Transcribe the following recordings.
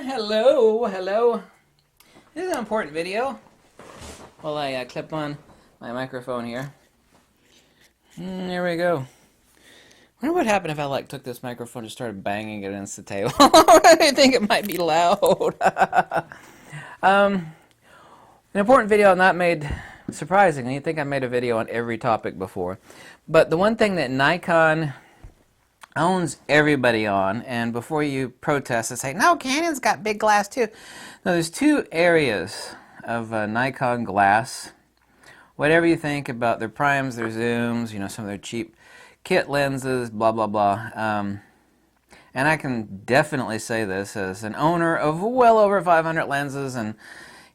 Hello. This is an important video. While I clip on my microphone here. There we go. Wonder what happened if I took this microphone and started banging it against the table. I think it might be loud. An important video not made. Surprisingly, I think I made a video on every topic before, but the one thing that Nikon owns everybody on, and before you protest and say, no, Canon's got big glass too. No, there's two areas of Nikon glass. Whatever you think about their primes, their zooms, some of their cheap kit lenses, blah, blah, blah. And I can definitely say this as an owner of well over 500 lenses, and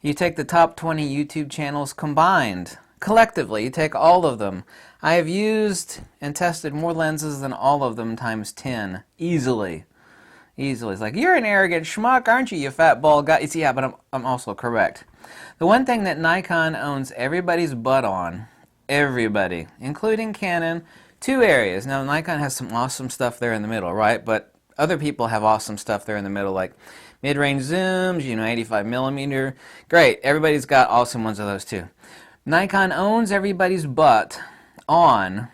you take the top 20 YouTube channels combined, collectively, you take all of them. I have used and tested more lenses than all of them times 10, easily. Easily. It's like, you're an arrogant schmuck, aren't you, you fat bald guy? You see, yeah, but I'm also correct. The one thing that Nikon owns everybody's butt on, everybody, including Canon, two areas. Now, Nikon has some awesome stuff there in the middle, right? But other people have awesome stuff there in the middle, like mid-range zooms, 85 millimeter. Great, everybody's got awesome ones of those too. Nikon owns everybody's butt on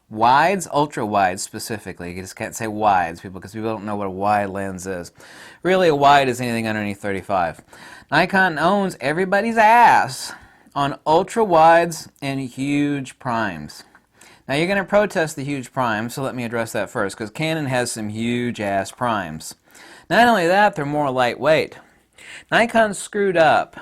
wides, ultra wides specifically. You just can't say wides, because people don't know what a wide lens is. Really, a wide is anything underneath 35. Nikon owns everybody's ass on ultra wides and huge primes. Now you're going to protest the huge primes, so let me address that first, because Canon has some huge ass primes. Not only that, they're more lightweight. Nikon screwed up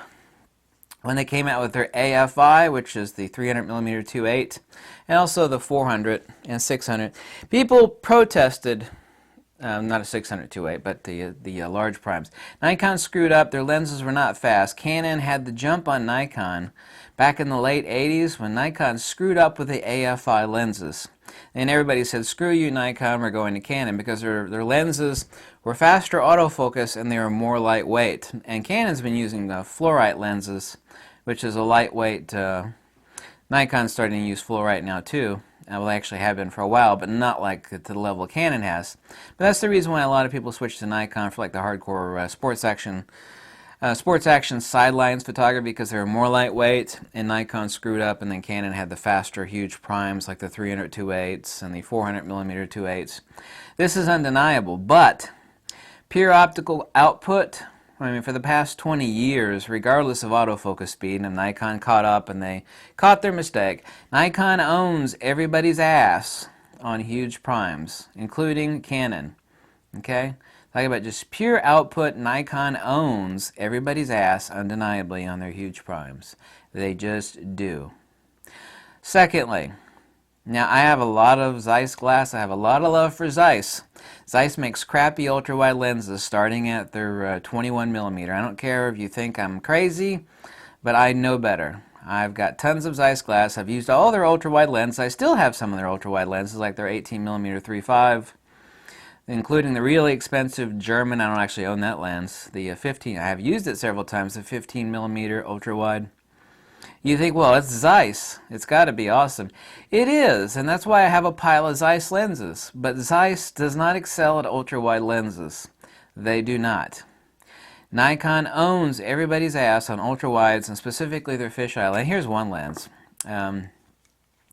when they came out with their AFI, which is the 300 millimeter 2.8, and also the 400 and 600. People protested, not a 600 2.8, but the large primes. Nikon screwed up. Their lenses were not fast. Canon had the jump on Nikon back in the late 80s when Nikon screwed up with the AFI lenses. And everybody said, screw you, Nikon, we're going to Canon, because their lenses were faster autofocus and they were more lightweight. And Canon's been using fluorite lenses, which is a lightweight. Nikon's starting to use fluorite now too. Well, they actually have been for a while, but not like to the level Canon has. But that's the reason why a lot of people switch to Nikon for the hardcore sports action sidelines photography, because they were more lightweight, and Nikon screwed up, and then Canon had the faster, huge primes like the 300 2.8s and the 400 millimeter 2.8s. This is undeniable, but pure optical output, for the past 20 years, regardless of autofocus speed, and Nikon caught up and they caught their mistake, Nikon owns everybody's ass on huge primes, including Canon. Okay? Talking about just pure output, Nikon owns everybody's ass undeniably on their huge primes. They just do. Secondly, now I have a lot of Zeiss glass. I have a lot of love for Zeiss. Zeiss makes crappy ultra-wide lenses starting at their 21 millimeter. I don't care if you think I'm crazy, but I know better. I've got tons of Zeiss glass. I've used all their ultra-wide lenses. I still have some of their ultra-wide lenses, like their 18 millimeter 3.5. Including the really expensive German, I don't actually own that lens, the 15, I have used it several times, the 15 millimeter ultra wide. You think, well, it's Zeiss, it's got to be awesome. It is, and that's why I have a pile of Zeiss lenses. But Zeiss does not excel at ultra wide lenses. They do not. Nikon owns everybody's ass on ultra wides, and specifically their fisheye lens. Here's one lens.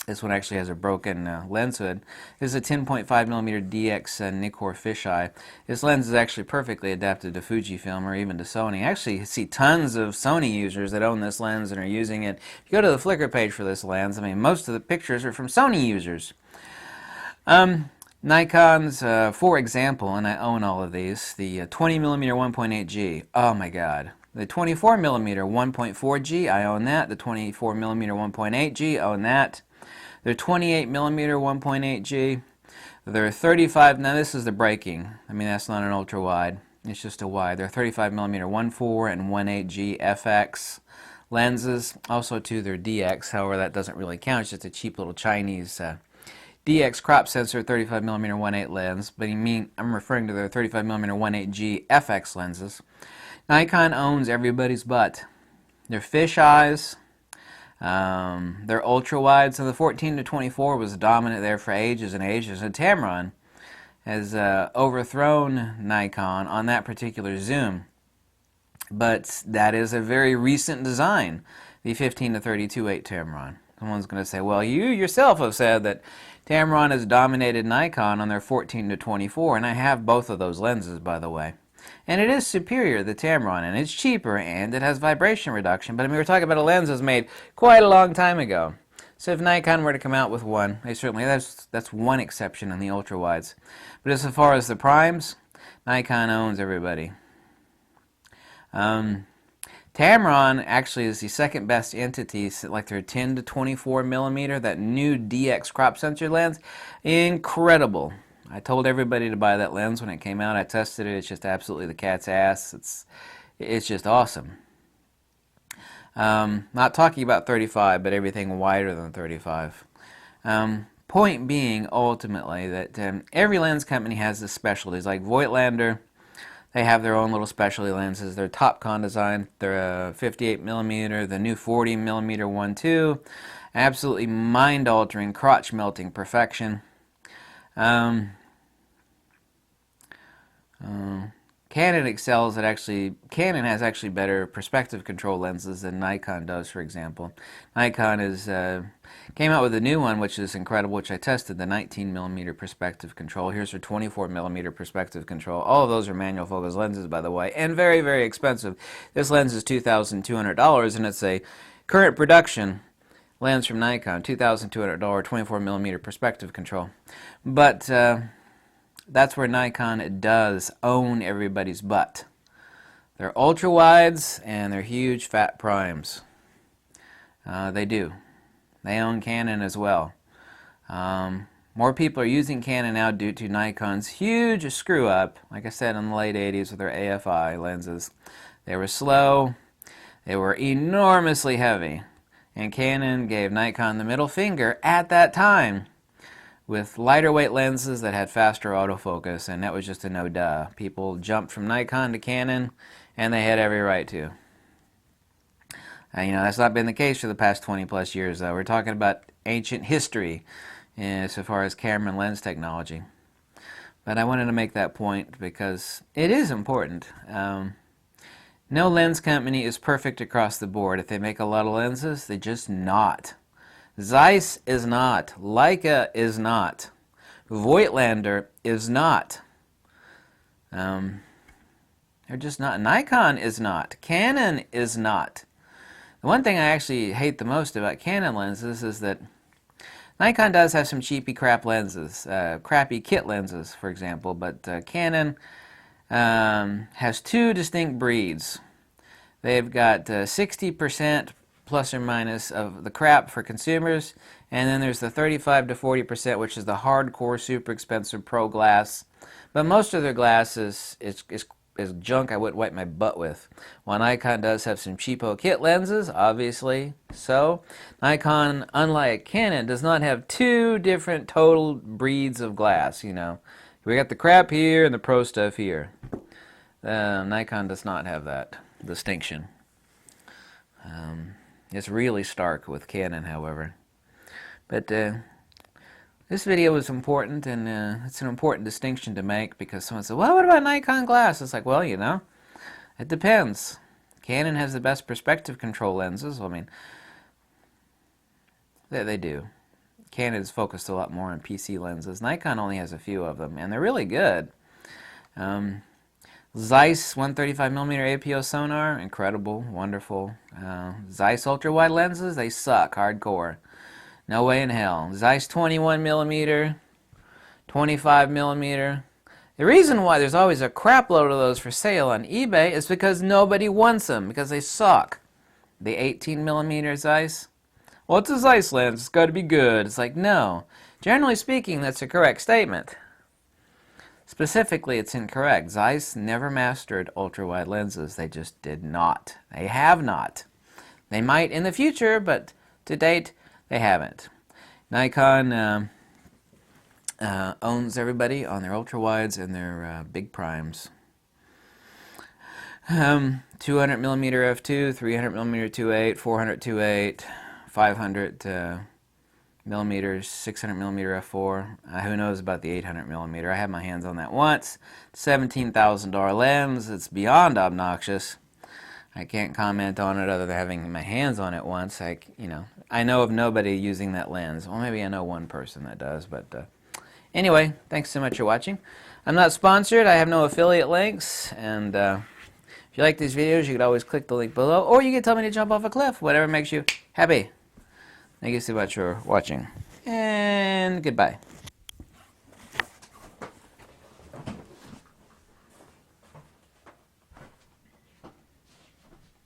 This one actually has a broken lens hood. This is a 10.5 millimeter DX Nikon fisheye. This lens is actually perfectly adapted to Fujifilm or even to Sony. I actually see tons of Sony users that own this lens and are using it. If you go to the Flickr page for this lens, most of the pictures are from Sony users. Nikon's, for example, and I own all of these, the 20 millimeter 1.8G. Oh my God. The 24 millimeter 1.4G, I own that. The 24 millimeter 1.8G, own that. Their 28 millimeter 1.8G, their 35, now this is the breaking, that's not an ultra wide, it's just a wide. Their 35 millimeter 1.4 and 1.8G FX lenses, also to their DX, however that doesn't really count, it's just a cheap little Chinese DX crop sensor 35 millimeter 1.8 lens, but I'm referring to their 35 millimeter 1.8G FX lenses. Nikon owns everybody's butt. Their fish eyes, their ultra wide, so the 14 to 24 was dominant there for ages and ages, and Tamron has overthrown Nikon on that particular zoom. But that is a very recent design, the 15 to 32/8 Tamron. Someone's going to say, well, you yourself have said that Tamron has dominated Nikon on their 14 to 24, and I have both of those lenses, by the way. And it is superior, the Tamron, and it's cheaper, and it has vibration reduction. But I mean, we're talking about a lens that was made quite a long time ago. So if Nikon were to come out with one, they certainly, that's one exception in the ultra-wides. But as far as the primes, Nikon owns everybody. Tamron actually is the second best entity, like their 10 to 24 millimeter, that new DX crop sensor lens. Incredible. I told everybody to buy that lens when it came out. I tested it. It's just absolutely the cat's ass. It's just awesome. Not talking about 35, but everything wider than 35. Point being, ultimately, that every lens company has the specialties. Like Voigtlander, they have their own little specialty lenses. Their Topcon design, their 58 millimeter, the new 40 millimeter 1.2, absolutely mind-altering, crotch-melting perfection. Canon excels at Canon has actually better perspective control lenses than Nikon does, for example. Nikon came out with a new one, which is incredible, which I tested, the 19 millimeter perspective control. Here's their 24 millimeter perspective control. All of those are manual focus lenses, by the way, and very, very expensive. This lens is $2,200, and it's a current production lens from Nikon, $2,200, 24 millimeter perspective control. But that's where Nikon does own everybody's butt. They're ultra wides and they're huge fat primes. They do. They own Canon as well. More people are using Canon now due to Nikon's huge screw up, like I said, in the late 80s with their AFI lenses. They were slow, they were enormously heavy, and Canon gave Nikon the middle finger at that time with lighter weight lenses that had faster autofocus, and that was just a no-duh. People jumped from Nikon to Canon, and they had every right to. That's not been the case for the past 20 plus years, though. We're talking about ancient history so far as camera and lens technology. But I wanted to make that point because it is important. No lens company is perfect across the board. If they make a lot of lenses, they're just not. Zeiss is not. Leica is not. Voigtlander is not. They're just not. Nikon is not. Canon is not. The one thing I actually hate the most about Canon lenses is that Nikon does have some cheapy crap lenses, crappy kit lenses, for example, but Canon has two distinct breeds. They've got 60% plus or minus of the crap for consumers, and then there's the 35 to 40%, which is the hardcore, super expensive pro glass. But most of their glass is junk I wouldn't wipe my butt with. While Nikon does have some cheapo kit lenses, obviously so, Nikon, unlike Canon, does not have two different total breeds of glass. We got the crap here and the pro stuff here. Nikon does not have that distinction. It's really stark with Canon, however. But this video is important, and it's an important distinction to make because someone said, well, what about Nikon glass? It's like, well, it depends. Canon has the best perspective control lenses. Well, I mean, they do. Canon is focused a lot more on PC lenses. Nikon only has a few of them, and they're really good. Zeiss 135mm APO sonar, incredible, wonderful. Zeiss ultra-wide lenses, they suck hardcore. No way in hell. Zeiss 21mm, 25mm. The reason why there's always a crap load of those for sale on eBay is because nobody wants them, because they suck. The 18mm Zeiss? Well, it's a Zeiss lens, it's got to be good. It's like, no. Generally speaking, that's a correct statement. Specifically, it's incorrect. Zeiss never mastered ultra-wide lenses. They just did not. They have not. They might in the future, but to date, they haven't. Nikon owns everybody on their ultra-wides and their big primes. 200mm f2, 300mm 2.8, 400 2.8, 500 millimeters, 600mm f4. Who knows about the 800mm? I had my hands on that once. $17,000 lens. It's beyond obnoxious. I can't comment on it other than having my hands on it once. I know of nobody using that lens. Well, maybe I know one person that does, but anyway, thanks so much for watching. I'm not sponsored. I have no affiliate links, and if you like these videos, you could always click the link below, or you can tell me to jump off a cliff, whatever makes you happy. Thank you so much for watching, and goodbye.